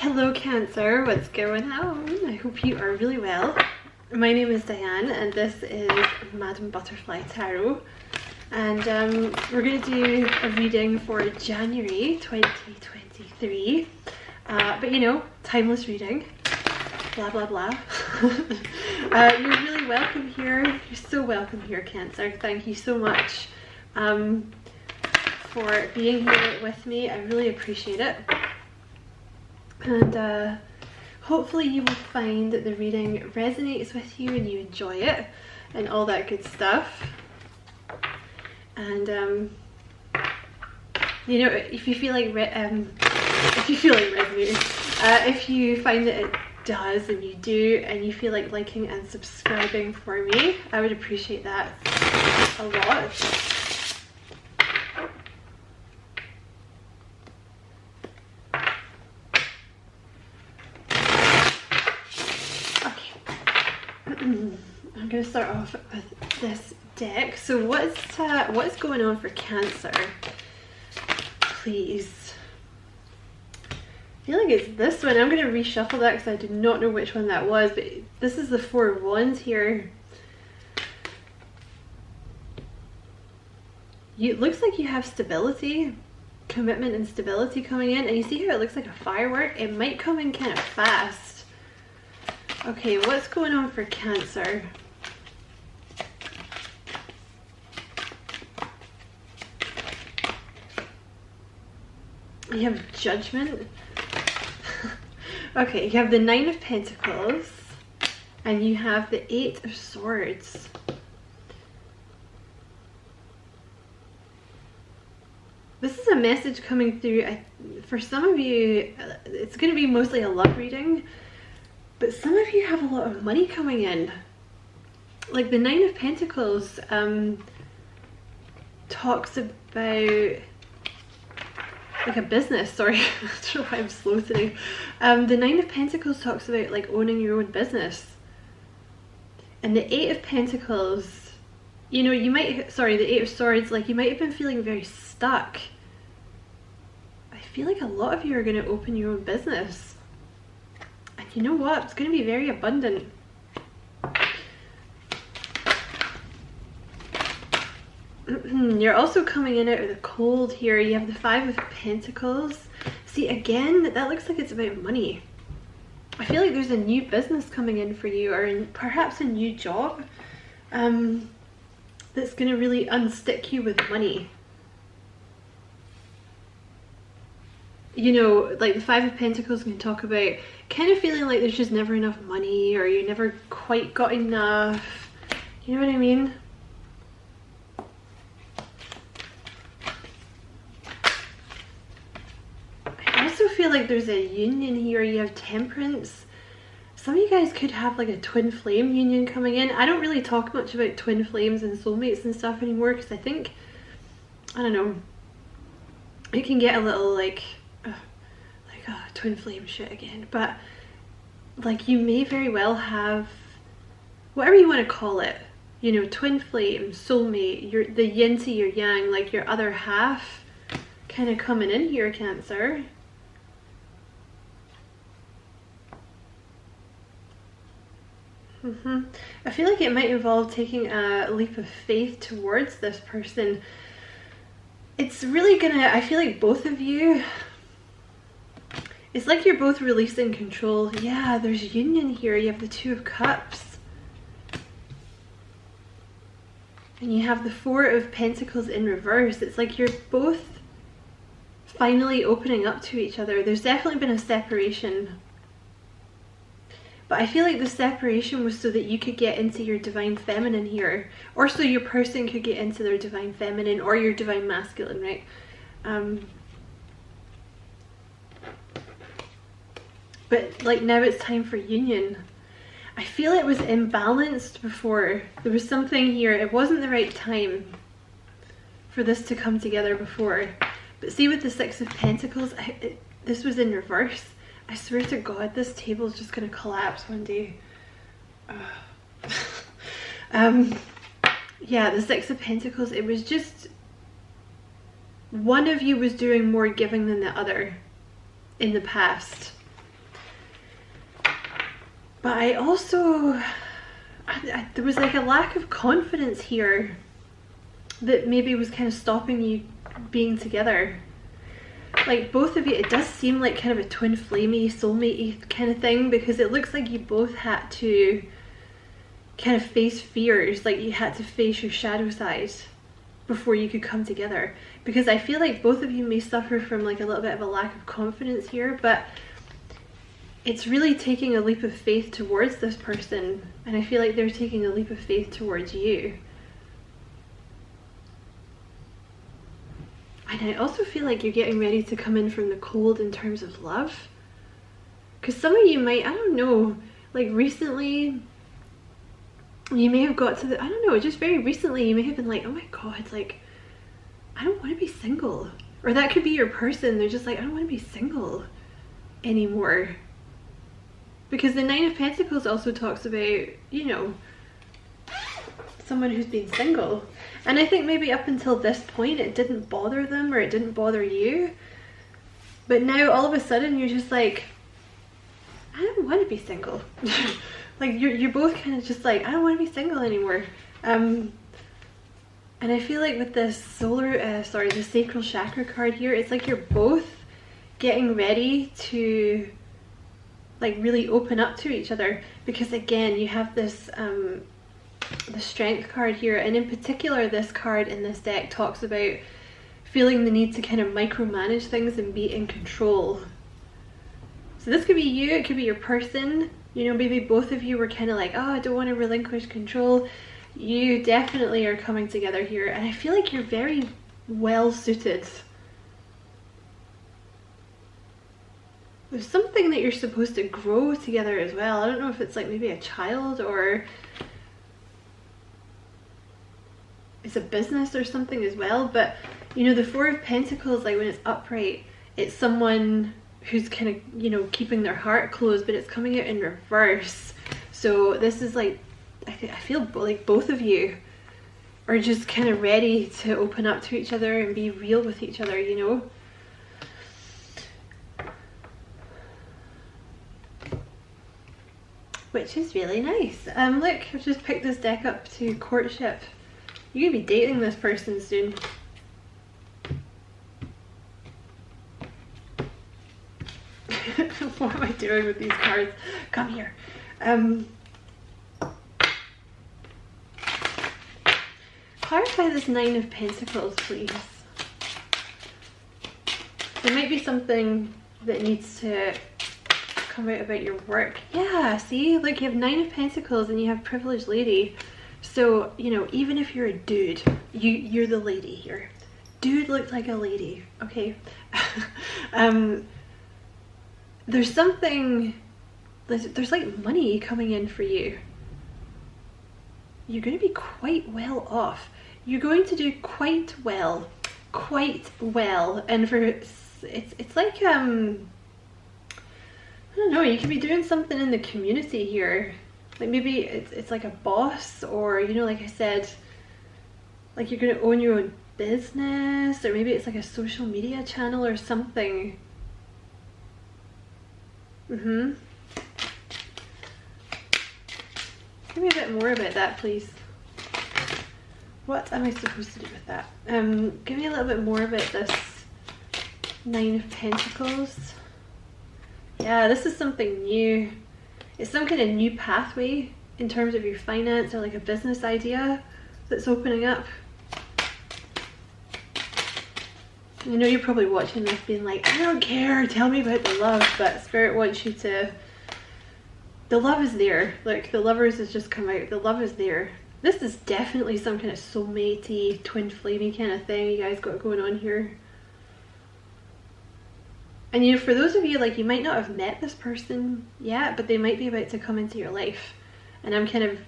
Hello Cancer, what's going on? I hope you are really well. My name is Diane and this is Madam Butterfly Tarot, and we're going to do a reading for January 2023, but you know, timeless reading, blah blah blah. You're really welcome here. You're so welcome here, Cancer. Thank you so much for being here with me. I really appreciate it. And hopefully you will find that the reading resonates with you and you enjoy it and all that good stuff. And you know, if you feel like resonating, if you find that it does and you do, and you feel like liking and subscribing for me, I would appreciate that a lot. I'm going to start off with this deck. So what's going on for Cancer? Please. I feel like it's this one. I'm going to reshuffle that because I do not know which one that was, but this is the Four of Wands here. It looks like you have stability, commitment and stability coming in, and you see how it looks like a firework? It might come in kind of fast. Okay, what's going on for Cancer? You have Judgment. Okay, you have the Nine of Pentacles and you have the Eight of Swords. This is a message coming through. For some of you, it's going to be mostly a love reading, but some of you have a lot of money coming in. Like the Nine of Pentacles talks about like a business. Sorry, I don't know why I'm slow today. The Nine of Pentacles talks about like owning your own business. And the Eight of Pentacles, you know, you might, sorry, the Eight of Swords, like you might have been feeling very stuck. I feel like a lot of you are going to open your own business. And you know what? It's going to be very abundant. You're also coming in out of the cold here. You have the Five of Pentacles. See, again, that looks like it's about money. I feel like there's a new business coming in for you, or perhaps a new job that's going to really unstick you with money. You know, like the Five of Pentacles can talk about kind of feeling like there's just never enough money, or you never quite got enough. You know what I mean? I also feel like there's a union here. You have Temperance. Some of you guys could have like a twin flame union coming in. I don't really talk much about twin flames and soulmates and stuff anymore because I think, I don't know, it can get a little like twin flame shit again. But like you may very well have whatever you want to call it, you know, twin flame, soulmate, the yin to your yang, like your other half kind of coming in here, Cancer. I feel like it might involve taking a leap of faith towards this person. It's really gonna, I feel like both of you, it's like you're both releasing control. Yeah, there's union here. You have the Two of Cups. And you have the Four of Pentacles in reverse. It's like you're both finally opening up to each other. There's definitely been a separation. But I feel like the separation was so that you could get into your divine feminine here. Or so your person could get into their divine feminine or your divine masculine, right? But like now it's time for union. I feel it was imbalanced before. There was something here. It wasn't the right time for this to come together before. But see, with the Six of Pentacles, this was in reverse. I swear to God, this table is just going to collapse one day. Yeah, the Six of Pentacles, it was just one of you was doing more giving than the other in the past. But I also, there was like a lack of confidence here that maybe was kind of stopping you being together. Like both of you, it does seem like kind of a twin flamey, soulmate-y kind of thing, because it looks like you both had to kind of face fears, like you had to face your shadow side before you could come together. Because I feel like both of you may suffer from like a little bit of a lack of confidence here, but it's really taking a leap of faith towards this person, and I feel like they're taking a leap of faith towards you. And I also feel like you're getting ready to come in from the cold in terms of love. Because some of you might, I don't know, like recently, you may have got to the, I don't know, just very recently you may have been like, oh my god, like, I don't want to be single. Or that could be your person, they're just like, I don't want to be single anymore. Because the Nine of Pentacles also talks about, you know, someone who's been single. And I think maybe up until this point it didn't bother them, or it didn't bother you. But now all of a sudden you're just like, I don't want to be single. Like you're both kind of just like, I don't want to be single anymore. And I feel like with this the sacral chakra card here, it's like you're both getting ready to like really open up to each other. Because again, you have this the Strength card here, and in particular this card in this deck talks about feeling the need to kind of micromanage things and be in control. So this could be you, it could be your person, you know, maybe both of you were kind of like, oh, I don't want to relinquish control. You definitely are coming together here, and I feel like you're very well suited. There's something that you're supposed to grow together as well. I don't know if it's like maybe a child, or it's a business or something as well. But you know, the Four of Pentacles, like when it's upright, it's someone who's kind of, you know, keeping their heart closed, but it's coming out in reverse. So this is like, I feel like both of you are just kind of ready to open up to each other and be real with each other, you know. Which is really nice. Look, I've just picked this deck up to courtship. You're gonna be dating this person soon. What am I doing with these cards? Come here. Clarify this Nine of Pentacles, please. There might be something that needs to come out about your work. Yeah, see, like you have Nine of Pentacles and you have Privileged Lady. So, you know, even if you're a dude, you're the lady here. Dude looked like a lady, okay? There's something, there's like money coming in for you. You're going to be quite well off. You're going to do quite well. And for, it's like, I don't know, you could be doing something in the community here. Like maybe it's like a boss, or, you know, like I said, like you're going to own your own business, or maybe it's like a social media channel or something. Give me a bit more about that, please. What am I supposed to do with that? Give me a little bit more about this Nine of Pentacles. Yeah, this is something new. It's some kind of new pathway in terms of your finance, or like a business idea that's opening up. I know you're probably watching this being like, I don't care, tell me about the love, but Spirit wants you to, the love is there. Like the Lovers has just come out, the love is there. This is definitely some kind of soulmate-y, twin flamey kind of thing you guys got going on here. And you know, for those of you, like, you might not have met this person yet, but they might be about to come into your life. And I'm kind of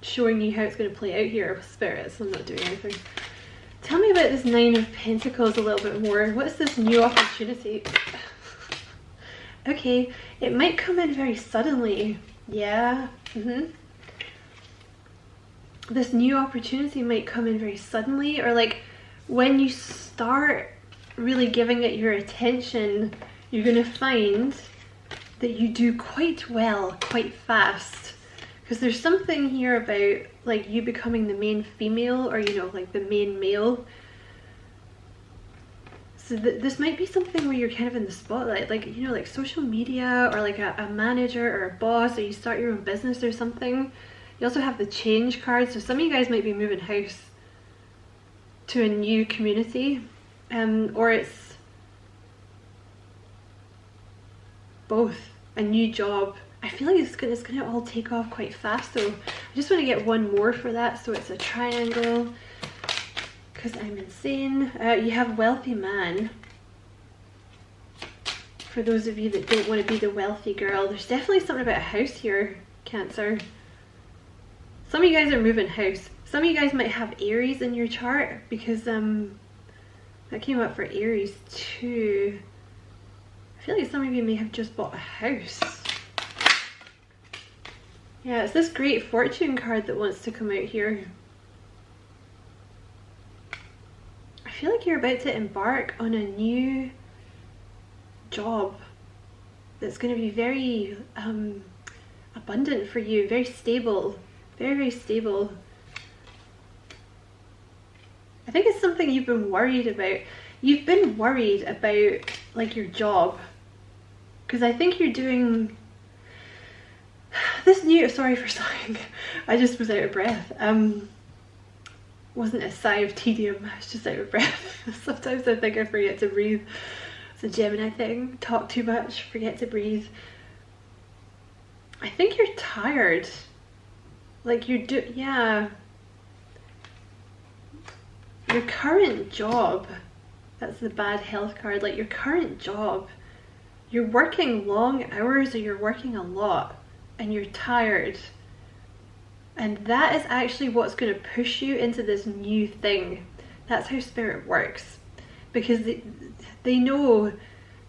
showing you how it's going to play out here with Spirit, so I'm not doing anything. Tell me about this Nine of Pentacles a little bit more. What's this new opportunity? Okay, it might come in very suddenly. Yeah. This new opportunity might come in very suddenly, or like when you start really giving it your attention, you're going to find that you do quite well, quite fast. Because there's something here about like you becoming the main female, or you know, like the main male. So this might be something where you're kind of in the spotlight, like, you know, like social media, or like a manager or a boss, or you start your own business or something. You also have the change card, so some of you guys might be moving house to a new community, or it's both, a new job. I feel like it's gonna all take off quite fast though. I just want to get one more for that, so it's a triangle, because I'm insane. You have wealthy man. For those of you that don't want to be the wealthy girl, there's definitely something about a house here, Cancer. Some of you guys are moving house. Some of you guys might have Aries in your chart, because that came up for Aries too. I feel like some of you may have just bought a house. Yeah, it's this great fortune card that wants to come out here. I feel like you're about to embark on a new job that's going to be very abundant for you, very stable, very, very stable. I think it's something you've been worried about. You've been worried about like your job, because I think you're doing this new, sorry for sighing, I just was out of breath. Wasn't a sigh of tedium, I was just out of breath. Sometimes I think I forget to breathe. It's a Gemini thing, talk too much, forget to breathe. I think you're tired. Like yeah. Your current job, that's the bad health card, like your current job, you're working long hours, or you're working a lot and you're tired. And that is actually what's going to push you into this new thing. That's how Spirit works. Because they know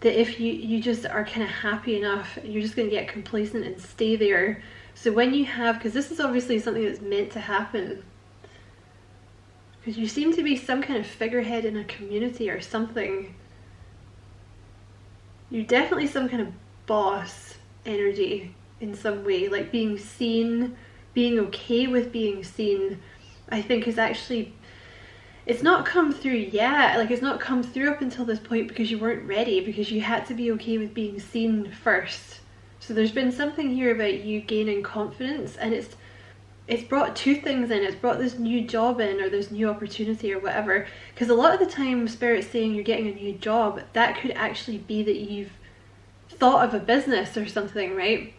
that if you just are kind of happy enough, you're just going to get complacent and stay there. So when you have, because this is obviously something that's meant to happen, because you seem to be some kind of figurehead in a community or something. You're definitely some kind of boss energy in some way, like being seen, being okay with being seen. I think is actually, it's not come through yet, like it's not come through up until this point because you weren't ready, because you had to be okay with being seen first. So there's been something here about you gaining confidence, and it's brought two things in. It's brought this new job in, or this new opportunity or whatever, because a lot of the time Spirit's saying you're getting a new job, that could actually be that you've thought of a business or something, right?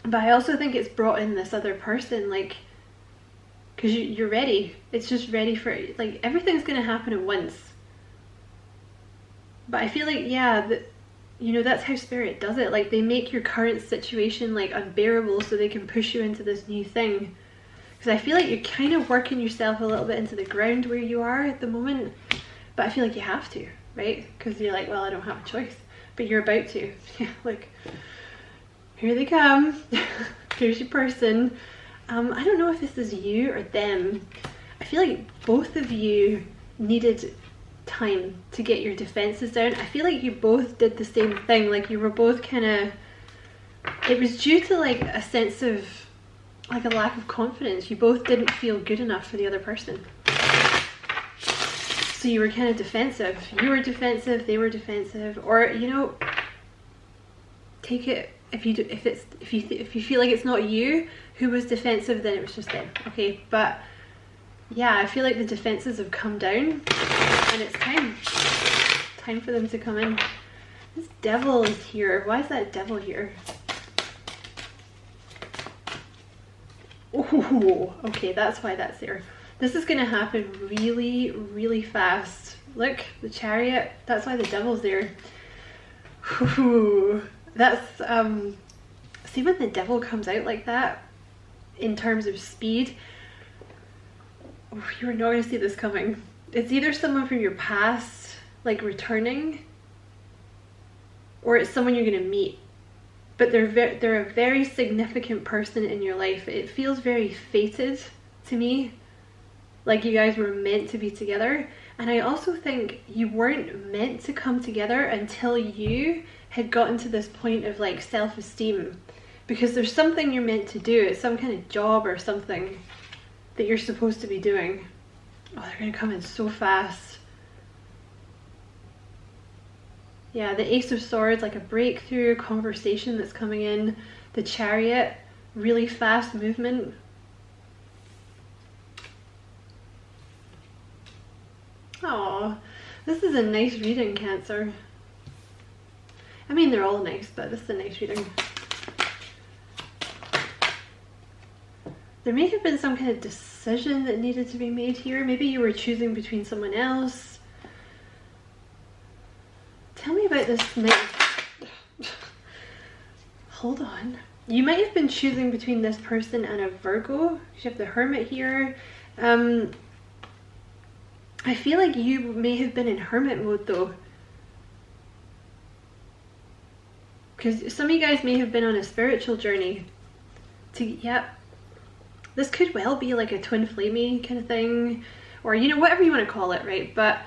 But I also think it's brought in this other person, like, because you're ready. It's just ready for, like, everything's going to happen at once. But I feel like, yeah, you know, that's how Spirit does it. Like, they make your current situation, like, unbearable so they can push you into this new thing. Because I feel like you're kind of working yourself a little bit into the ground where you are at the moment. But I feel like you have to, right? Because you're like, well, I don't have a choice. But you're about to. Yeah, like, here they come. Here's your person. I don't know if this is you or them. I feel like both of you needed time to get your defenses down. I feel like you both did the same thing. Like, you were both kind of, it was due to like a sense of like a lack of confidence. You both didn't feel good enough for the other person. So you were kind of defensive. You were defensive, they were defensive. Or, you know, take it, if you feel like it's not you who was defensive, then it was just them. Okay, but yeah, I feel like the defenses have come down, and it's time for them to come in. This devil is here. Why is that devil here? Oh, okay, that's why that's there. This is gonna happen really, really fast. Look, the Chariot, that's why the devil's there. Ooh, that's, see, when the devil comes out like that, in terms of speed, oh, you are not gonna see this coming. It's either someone from your past, like returning, or it's someone you're gonna meet. But they're a very significant person in your life. It feels very fated to me, like you guys were meant to be together. And I also think you weren't meant to come together until you had gotten to this point of like self-esteem, because there's something you're meant to do. It's some kind of job or something that you're supposed to be doing. Oh, they're gonna come in so fast. Yeah, the Ace of Swords, like a breakthrough conversation that's coming in. The Chariot, really fast movement. Oh, this is a nice reading, Cancer. I mean, they're all nice, but this is a nice reading. There may have been some kind of decision that needed to be made here. Maybe you were choosing between someone else. Tell me about this night. Hold on. You might have been choosing between this person and a Virgo. You have the Hermit here. I feel like you may have been in hermit mode though. Because some of you guys may have been on a spiritual journey. This could well be like a twin flamey kind of thing. Or, you know, whatever you want to call it, right? But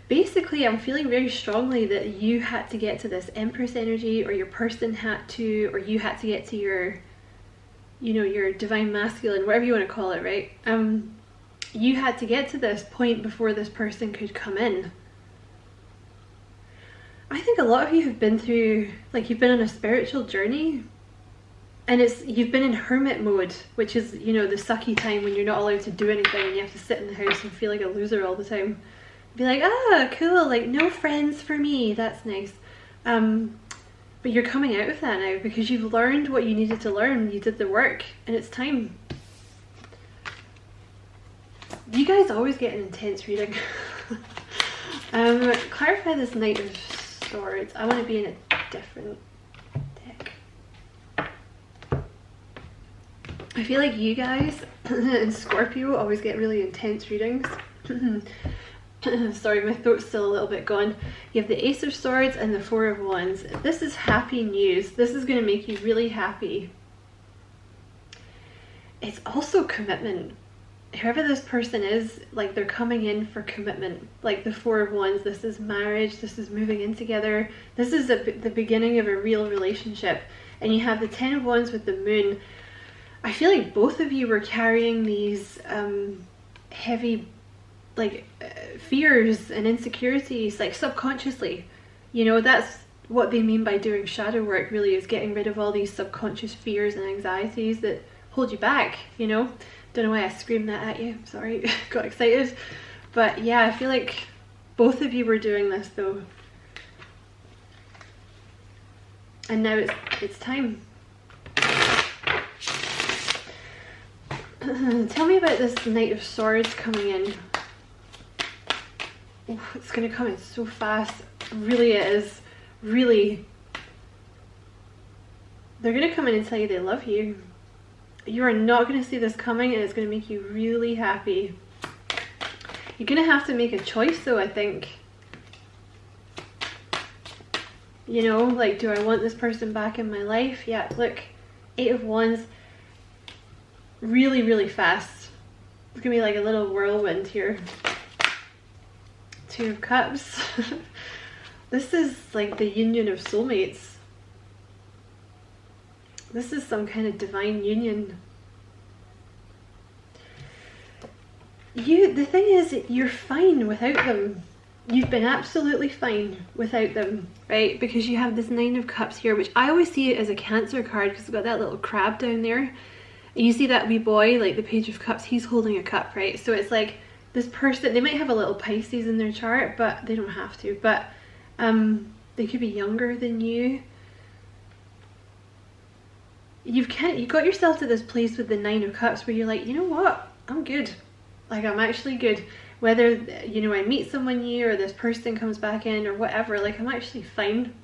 basically, I'm feeling very strongly that you had to get to this Empress energy, or your person had to, or you had to get to your, you know, your divine masculine, whatever you want to call it, right? You had to get to this point before this person could come in. I think a lot of you have been through, like, you've been on a spiritual journey, and you've been in hermit mode, which is, you know, the sucky time when you're not allowed to do anything and you have to sit in the house and feel like a loser all the time. Be like, ah, cool, like no friends for me, that's nice. But you're coming out of that now because you've learned what you needed to learn. You did the work and it's time. You guys always get an intense reading. Clarify this Knight of Swords. I want to be in a different deck. I feel like you guys in Scorpio always get really intense readings. Sorry, my throat's still a little bit gone. You have the Ace of Swords and the Four of Wands. This is happy news. This is going to make you really happy. It's also commitment. Whoever this person is, like, they're coming in for commitment. Like the Four of Wands, this is marriage, this is moving in together. This is the beginning of a real relationship. And you have the Ten of Wands with the Moon. I feel like both of you were carrying these heavy, like, fears and insecurities, like, subconsciously. You know, that's what they mean by doing shadow work, really, is getting rid of all these subconscious fears and anxieties that hold you back, you know. Don't know why I screamed that at you, sorry, got excited. But yeah, I feel like both of you were doing this though. And now it's time. Tell me about this Knight of Swords coming in. Oh, it's going to come in so fast. Really it is. Really. They're going to come in and tell you they love you. You are not going to see this coming, and it's going to make you really happy. You're going to have to make a choice though, I think. You know, like, do I want this person back in my life? Yeah, look, Eight of Wands. Really, really fast. It's going to be like a little whirlwind here. Two of Cups. This is like the union of soulmates. This is some kind of divine union. The thing is, you're fine without them. You've been absolutely fine without them, right? Because you have this Nine of Cups here, which I always see it as a Cancer card because it's got that little crab down there. And you see that wee boy, like the Page of Cups, he's holding a cup, right? So it's like this person, they might have a little Pisces in their chart, but they don't have to. But they could be younger than you. You got yourself to this place with the Nine of Cups where you're like, you know what, I'm good. Like, I'm actually good. Whether, you know, I meet someone new or this person comes back in or whatever, like, I'm actually fine.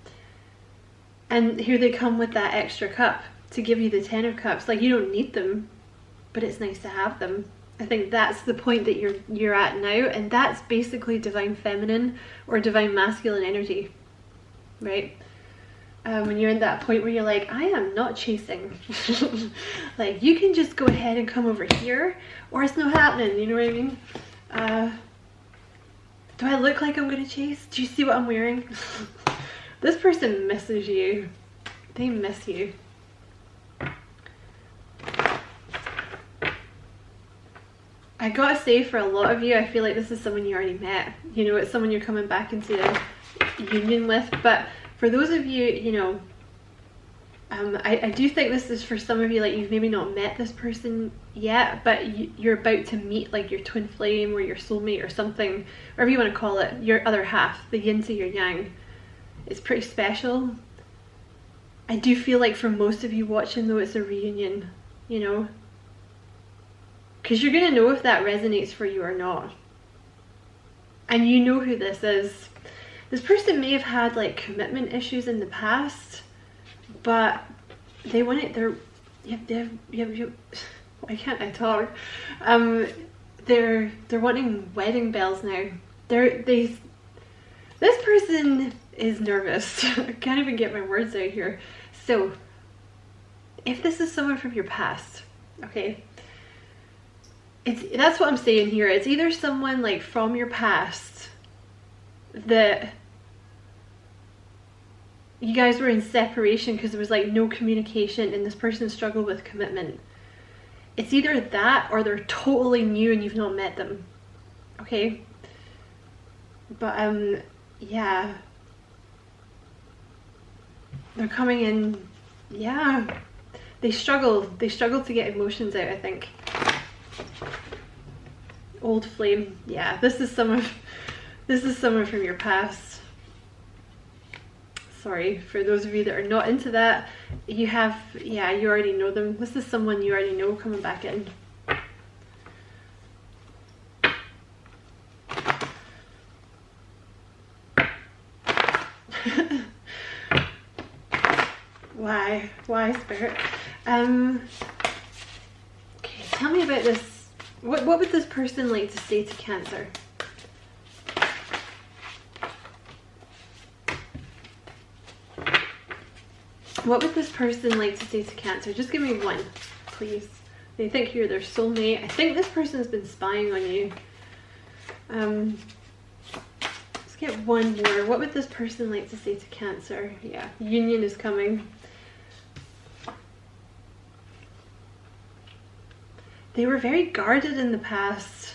And here they come with that extra cup to give you the Ten of Cups. Like, you don't need them, but it's nice to have them. I think that's the point that you're at now, and that's basically divine feminine or divine masculine energy, right? When you're in that point where you're like, I am not chasing. Like, you can just go ahead and come over here, or it's not happening, you know what I mean? Do I look like I'm gonna chase? Do you see what I'm wearing? This person misses you. They miss you. I gotta say, for a lot of you, I feel like this is someone you already met. You know, it's someone you're coming back into a union with. But for those of you, you know, I do think this is for some of you, like you've maybe not met this person yet, but you're about to meet like your twin flame or your soulmate or something, whatever you want to call it, your other half, the yin to your yang. It's pretty special. I do feel like for most of you watching though, it's a reunion, you know, because you're going to know if that resonates for you or not. And you know who this is. This person may have had like commitment issues in the past, but they want it, why can't I talk? They're wanting wedding bells now. This person is nervous. I can't even get my words out here. So if this is someone from your past, okay, that's what I'm saying here. It's either someone like from your past that you guys were in separation because there was like no communication and this person struggled with commitment. It's either that or they're totally new and you've not met them. Okay? But yeah. They're coming in, yeah. They struggle to get emotions out, I think. Old flame. Yeah, this is someone from your past. Sorry, for those of you that are not into that, you already know them. This is someone you already know coming back in. Why, Spirit? Okay, tell me about this. What would this person like to say to Cancer? What would this person like to say to Cancer? Just give me one, please. They think you're their soulmate. I think this person's been spying on you. Let's get one more. What would this person like to say to Cancer? Yeah, union is coming. They were very guarded in the past.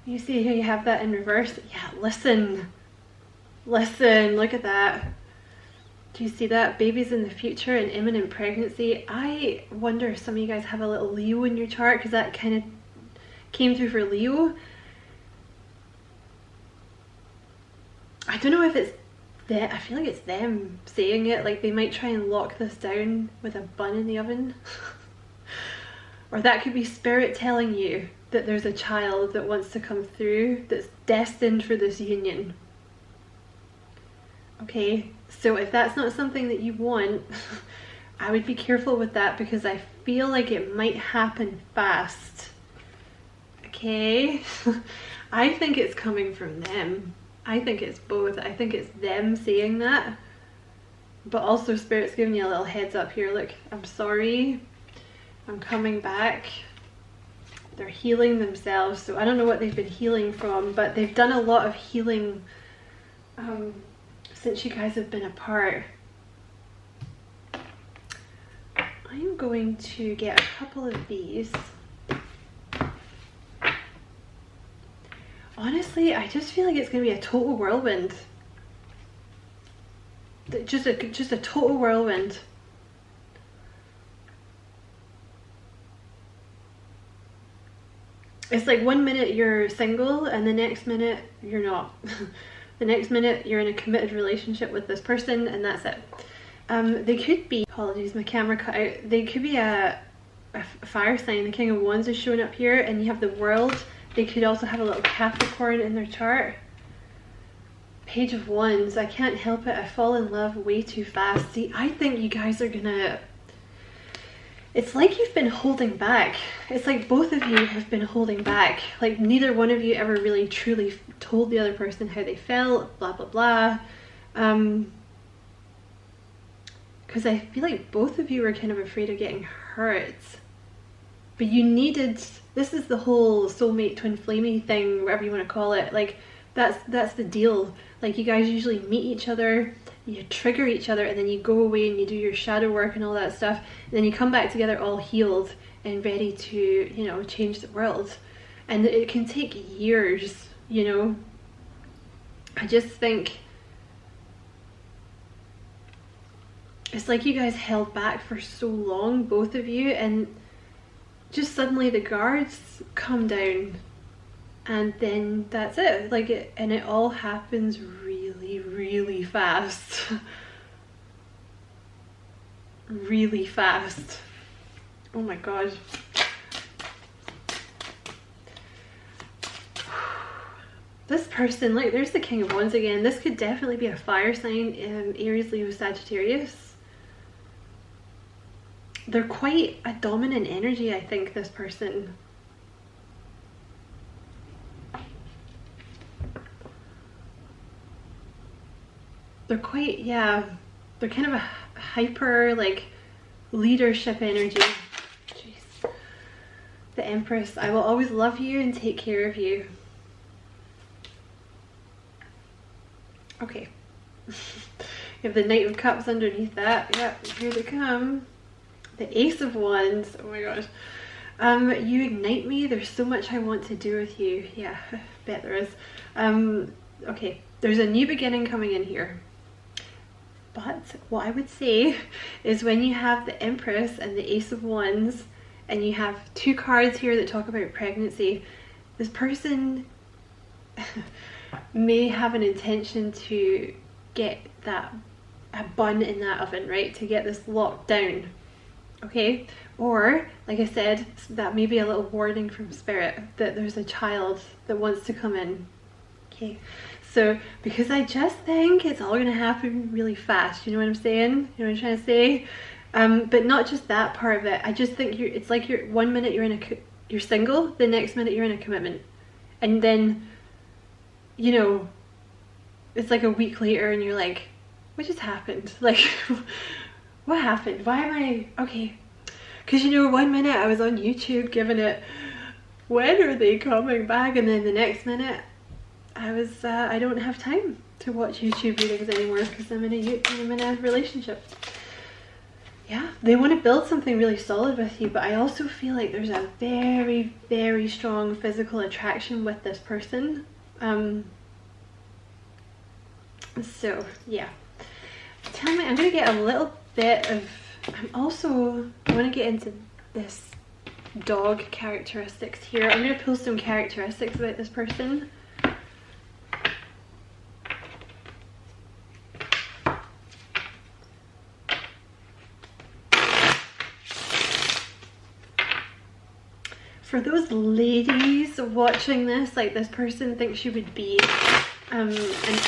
You see here you have that in reverse. Yeah, listen. Listen, look at that. Do you see that? Babies in the future and imminent pregnancy. I wonder if some of you guys have a little Leo in your chart, because that kind of came through for Leo. I don't know if it's that. I feel like it's them saying it. Like they might try and lock this down with a bun in the oven. Or that could be Spirit telling you that there's a child that wants to come through that's destined for this union. Okay, so if that's not something that you want, I would be careful with that, because I feel like it might happen fast. Okay, I think it's coming from them. I think it's both. I think it's them saying that, but also Spirit's giving you a little heads up here. Look, I'm sorry, I'm coming back. They're healing themselves, so I don't know what they've been healing from, but they've done a lot of healing since you guys have been apart. I'm going to get a couple of these. Honestly, I just feel like it's going to be a total whirlwind. Just a total whirlwind. It's like 1 minute you're single and the next minute you're not. The next minute you're in a committed relationship with this person and that's it. They could be, apologies, my camera cut out. They could be a fire sign. The King of Wands is showing up here, and you have the World. They could also have a little Capricorn in their chart. Page of Wands. I can't help it. I fall in love way too fast. See, I think you guys are gonna... It's like you've been holding back. It's like both of you have been holding back. Like neither one of you ever really truly told the other person how they felt, blah, blah, blah. Because I feel like both of you were kind of afraid of getting hurt. but you needed, this is the whole soulmate twin flamey thing, whatever you want to call it. Like that's the deal. Like you guys usually meet each other, you trigger each other, and then you go away and you do your shadow work and all that stuff, and then you come back together all healed and ready to, you know, change the world. And it can take years, you know. I just think it's like you guys held back for so long, both of you, and just suddenly the guards come down, and then that's it. Like and it all happens really, really fast. Really fast. Oh my god. This person, like, there's the King of Wands again. This could definitely be a fire sign, Aries, Leo, Sagittarius. They're quite a dominant energy, I think, this person. They're quite, yeah, they're kind of a hyper, like, leadership energy. Jeez. The Empress, I will always love you and take care of you. Okay. You have the Knight of Cups underneath that. Yep, here they come. The Ace of Wands. Oh my gosh. You ignite me. There's so much I want to do with you. Yeah, I bet there is. Okay, there's a new beginning coming in here. But what I would say is when you have the Empress and the Ace of Wands, and you have two cards here that talk about pregnancy, this person may have an intention to get a bun in that oven, right? To get this locked down, okay? Or, like I said, that may be a little warning from Spirit that there's a child that wants to come in, okay? So, because I just think it's all gonna happen really fast, you know what I'm saying? You know what I'm trying to say? But not just that part of it. I just think it's like you're 1 minute you're single, the next minute you're in a commitment, and then, you know, it's like a week later and you're like, what just happened? Like, what happened? Why am I, okay. Because, you know, 1 minute I was on YouTube giving it, when are they coming back? And then the next minute I was, I don't have time to watch YouTube readings anymore because I'm in a relationship. Yeah, they want to build something really solid with you, but I also feel like there's a very, very strong physical attraction with this person. So yeah, tell me, I'm gonna get a little bit of, I want to get into this dog characteristics here. I'm gonna pull some characteristics about this person. For those ladies watching this, like, this person thinks you would be an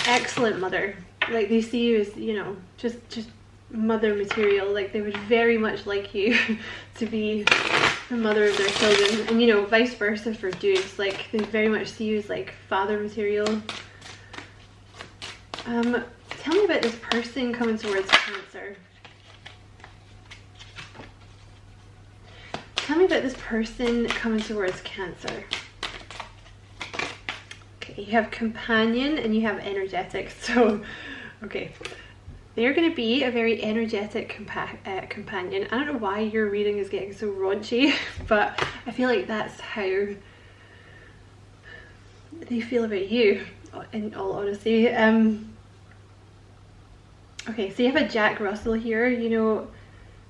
excellent mother. Like, they see you as, you know, just mother material. Like, they would very much like you to be the mother of their children. And, you know, vice versa for dudes. Like, they very much see you as, like, father material. Tell me about this person coming towards Cancer. Tell me about this person coming towards Cancer. Okay, you have companion and you have energetic. So, okay, they're going to be a very energetic companion. I don't know why your reading is getting so raunchy, but I feel like that's how they feel about you, in all honesty. Okay, so you have a Jack Russell here. You know,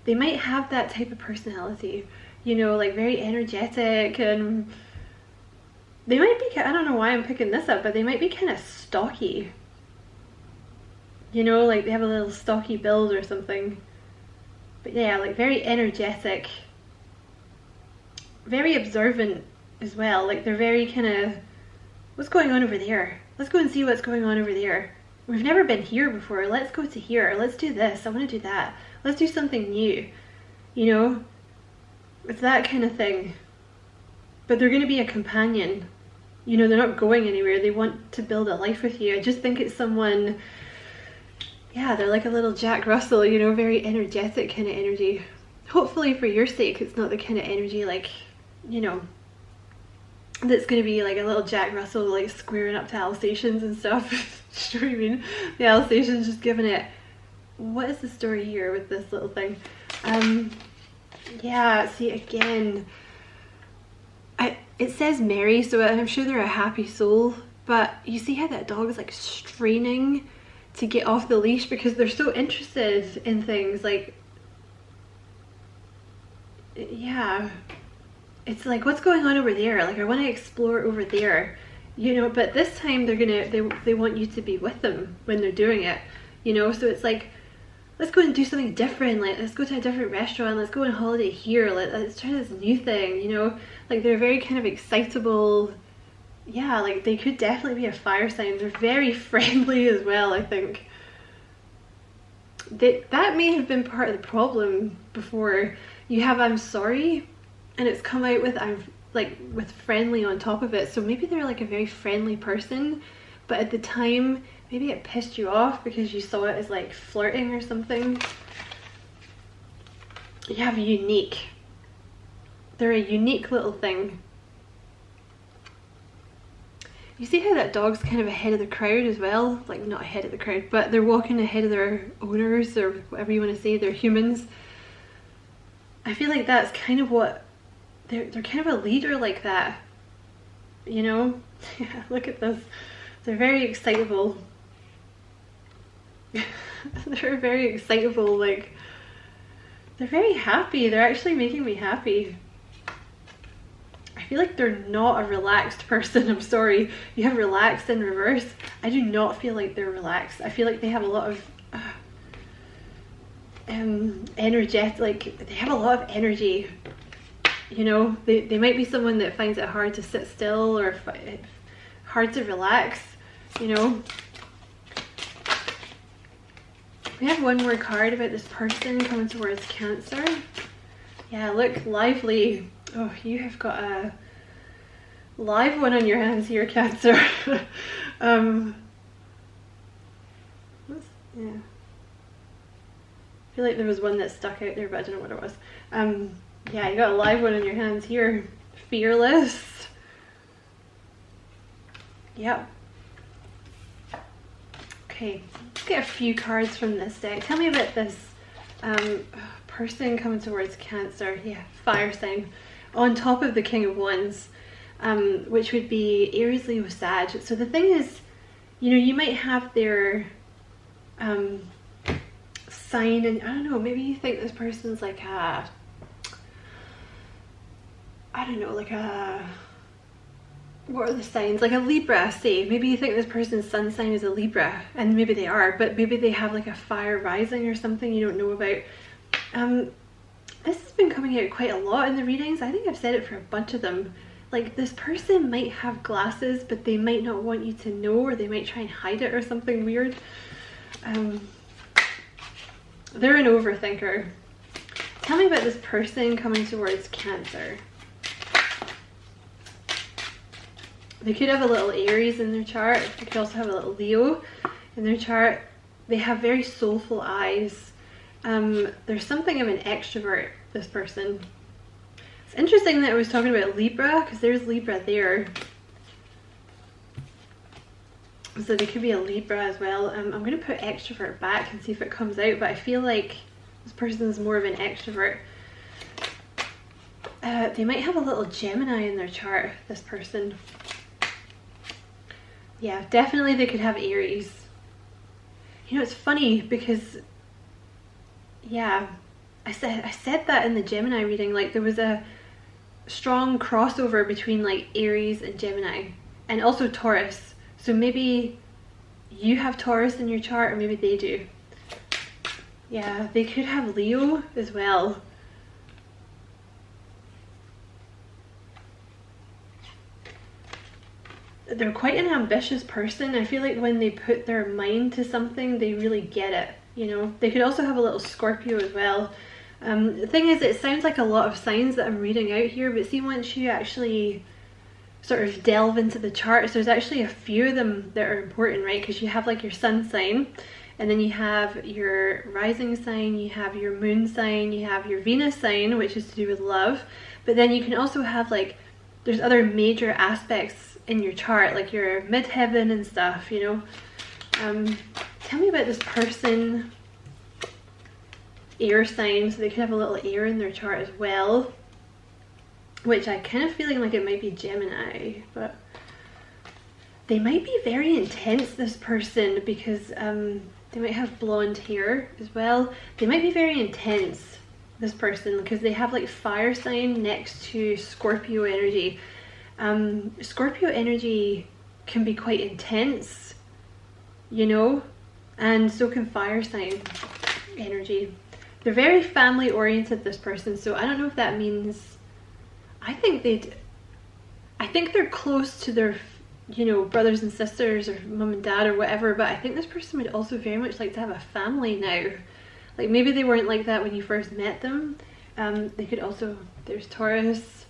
they might have that type of personality. You know, like very energetic, and they might be, I don't know why I'm picking this up, but they might be kind of stocky. You know, like they have a little stocky build or something. But yeah, like very energetic. Very observant as well. Like they're very kind of, what's going on over there? Let's go and see what's going on over there. We've never been here before. Let's go to here. Let's do this. I want to do that. Let's do something new. You know? It's that kind of thing. But they're going to be a companion. You know, they're not going anywhere. They want to build a life with you. I just think it's someone, yeah, they're like a little Jack Russell, you know, very energetic kind of energy. Hopefully for your sake, it's not the kind of energy like you know, that's going to be like a little Jack Russell like squaring up to Alsatians and stuff. You know what I mean? The Alsatians just giving it. What is the story here with this little thing? Yeah, see again, it says merry, so I'm sure they're a happy soul, but you see how that dog is like straining to get off the leash because they're so interested in things like, yeah, it's like, what's going on over there? Like, I want to explore over there, you know, but this time they want you to be with them when they're doing it, you know, so it's like, let's go and do something different, like let's go to a different restaurant, let's go on holiday here, let's try this new thing, you know, like they're very kind of excitable. Yeah, like they could definitely be a fire sign. They're very friendly as well, I think. That may have been part of the problem before. You have I'm sorry, and it's come out with I'm like with friendly on top of it, so maybe they're like a very friendly person, but at the time maybe it pissed you off because you saw it as like flirting or something. You have unique. They're a unique little thing. You see how that dog's kind of ahead of the crowd as well? Like, not ahead of the crowd, but they're walking ahead of their owners, or whatever you want to say, their humans. I feel like that's kind of what, they're kind of a leader like that, you know? Yeah, look at this. They're very excitable. They're very excitable, like, they're very happy. They're actually making me happy. I feel like they're not a relaxed person. I'm sorry. You have relaxed in reverse. I do not feel like they're relaxed. I feel like they have a lot of energetic, like they have a lot of energy, you know. They might be someone that finds it hard to sit still or hard to relax, you know. We have one more card about this person coming towards Cancer. Yeah, look, lively. Oh, you have got a live one on your hands here, Cancer. Yeah. I feel like there was one that stuck out there, but I don't know what it was. Yeah, you got a live one on your hands here. Fearless. Yep. Okay, let's get a few cards from this deck. Tell me about this person coming towards Cancer. Yeah, fire sign. On top of the King of Wands, which would be Aries, Leo, Sag. So the thing is, you know, you might have their sign, and I don't know, maybe you think this person's like a, I don't know, like a, what are the signs? Like a Libra, say. Maybe you think this person's sun sign is a Libra, and maybe they are, but maybe they have like a fire rising or something you don't know about. This has been coming out quite a lot in the readings. I think I've said it for a bunch of them. Like, this person might have glasses, but they might not want you to know, or they might try and hide it or something weird. They're an overthinker. Tell me about this person coming towards Cancer. They could have a little Aries in their chart. They could also have a little Leo in their chart. They have very soulful eyes. There's something of an extrovert, this person. It's interesting that I was talking about Libra, because there's Libra there. So they could be a Libra as well. I'm going to put extrovert back and see if it comes out, but I feel like this person is more of an extrovert. They might have a little Gemini in their chart, this person. Yeah, definitely they could have Aries. You know, it's funny because, yeah, I said that in the Gemini reading, like there was a strong crossover between like Aries and Gemini, and also Taurus. So maybe you have Taurus in your chart, or maybe they do. Yeah, they could have Leo as well. They're quite an ambitious person. I feel like when they put their mind to something, they really get it, you know. They could also have a little Scorpio as well. The thing is, it sounds like a lot of signs that I'm reading out here, but see, once you actually sort of delve into the charts, there's actually a few of them that are important, right? Because you have like your sun sign, And then you have your rising sign, you have your moon sign, you have your Venus sign, which is to do with love. But then you can also have like, there's other major aspects in your chart, like your midheaven and stuff, you know. Tell me about this person. Air sign, so they could have a little air in their chart as well, which I kind of feeling like it might be Gemini, but they might be very intense, this person, because they might have blonde hair as well. They might be very intense, this person, because they have like fire sign next to Scorpio energy. Scorpio energy can be quite intense, you know, and so can fire sign energy. They're very family oriented, this person, so I don't know if that means, I think they're close to their, you know, brothers and sisters or mum and dad or whatever, but I think this person would also very much like to have a family now. Like maybe they weren't like that when you first met them. They could also, there's Taurus.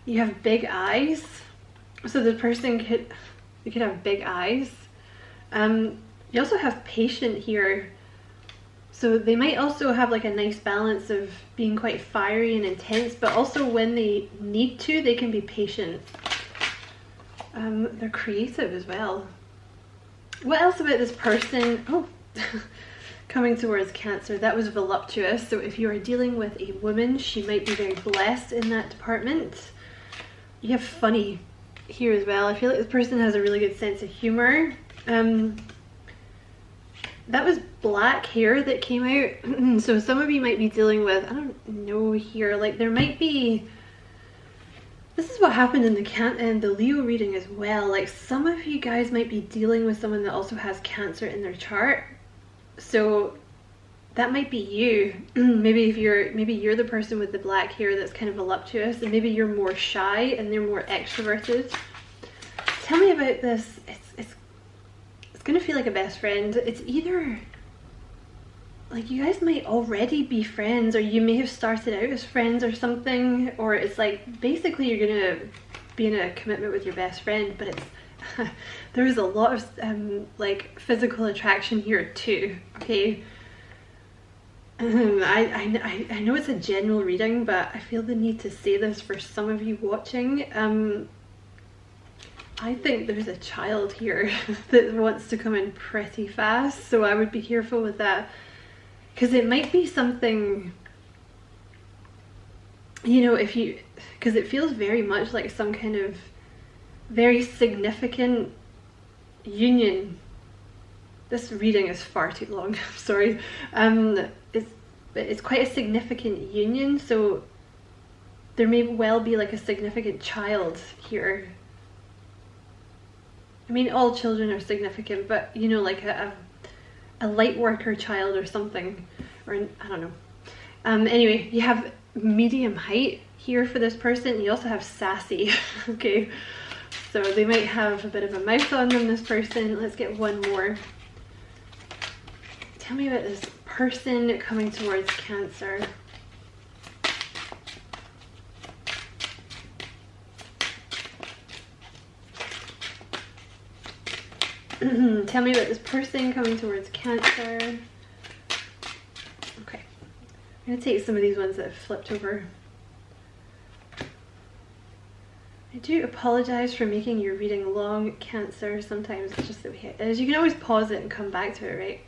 You have big eyes. So the person could have big eyes. You also have patient here. So they might also have like a nice balance of being quite fiery and intense, but also when they need to, they can be patient. They're creative as well. What else about this person? Oh, coming towards Cancer, that was voluptuous. So if you are dealing with a woman, she might be very blessed in that department. You have funny here as well. I feel like this person has a really good sense of humor. That was black hair that came out. So some of you might be dealing with, I don't know here, like there might be, this is what happened in the Leo reading as well. Like some of you guys might be dealing with someone that also has Cancer in their chart. So that might be you. maybe you're the person with the black hair that's kind of voluptuous, and maybe you're more shy and they're more extroverted. Tell me about this. It's gonna feel like a best friend. It's either like you guys might already be friends, or you may have started out as friends or something, or it's like basically you're gonna be in a commitment with your best friend, but it's there's a lot of like physical attraction here too. Okay, I know it's a general reading, but I feel the need to say this for some of you watching. I think there's a child here that wants to come in pretty fast, so I would be careful with that, because it might be something, you know, because it feels very much like some kind of very significant union. This reading is far too long, I'm sorry. It's quite a significant union, so there may well be like a significant child here. I mean, all children are significant, but you know, like a light worker child or something, or I don't know. Anyway, you have medium height here for this person. You also have sassy. Okay, so they might have a bit of a mouth on them, this person. Let's get one more. Tell me about this person coming towards Cancer. Tell me about this person coming towards Cancer. Okay, I'm going to take some of these ones that have flipped over. I do apologize for making your reading long, Cancer. Sometimes it's just the way it is. You can always pause it and come back to it, right?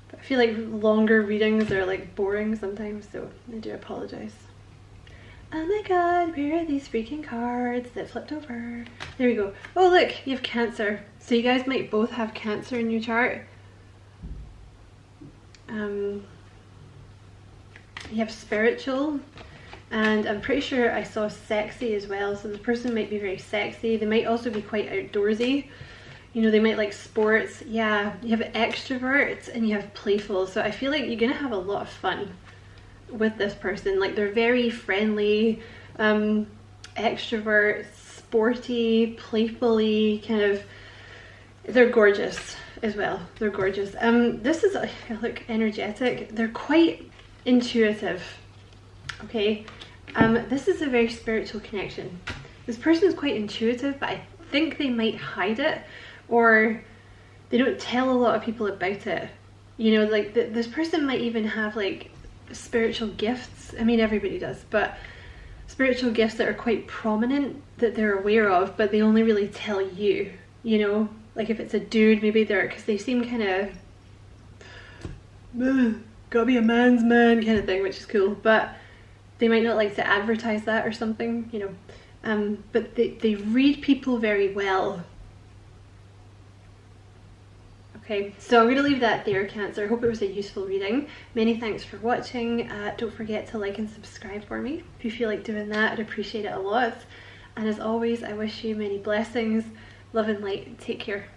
But I feel like longer readings are like boring sometimes, so I do apologize. Oh my god, where are these freaking cards that flipped over? There we go. Oh look, you have Cancer. So you guys might both have Cancer in your chart. You have spiritual, and I'm pretty sure I saw sexy as well. So this person might be very sexy. They might also be quite outdoorsy. You know, they might like sports. Yeah, you have extroverts and you have playful. So I feel like you're gonna have a lot of fun with this person. Like they're very friendly, extroverts, sporty, playfully, kind of, they're gorgeous as well. They're gorgeous. This is, look, energetic. They're quite intuitive. Okay, this is a very spiritual connection. This person is quite intuitive, but I think they might hide it. or they don't tell a lot of people about it. You know, like this person might even have like spiritual gifts. I mean, everybody does, but spiritual gifts that are quite prominent that they're aware of, but they only really tell you, you know? Like if it's a dude, maybe they're, because they seem kind of, gotta be a man's man kind of thing, which is cool, but they might not like to advertise that or something, you know. But they read people very well. Okay, so I'm going to leave that there, Cancer. I hope it was a useful reading. Many thanks for watching. Don't forget to like and subscribe for me. If you feel like doing that, I'd appreciate it a lot. And as always, I wish you many blessings, love and light. Take care.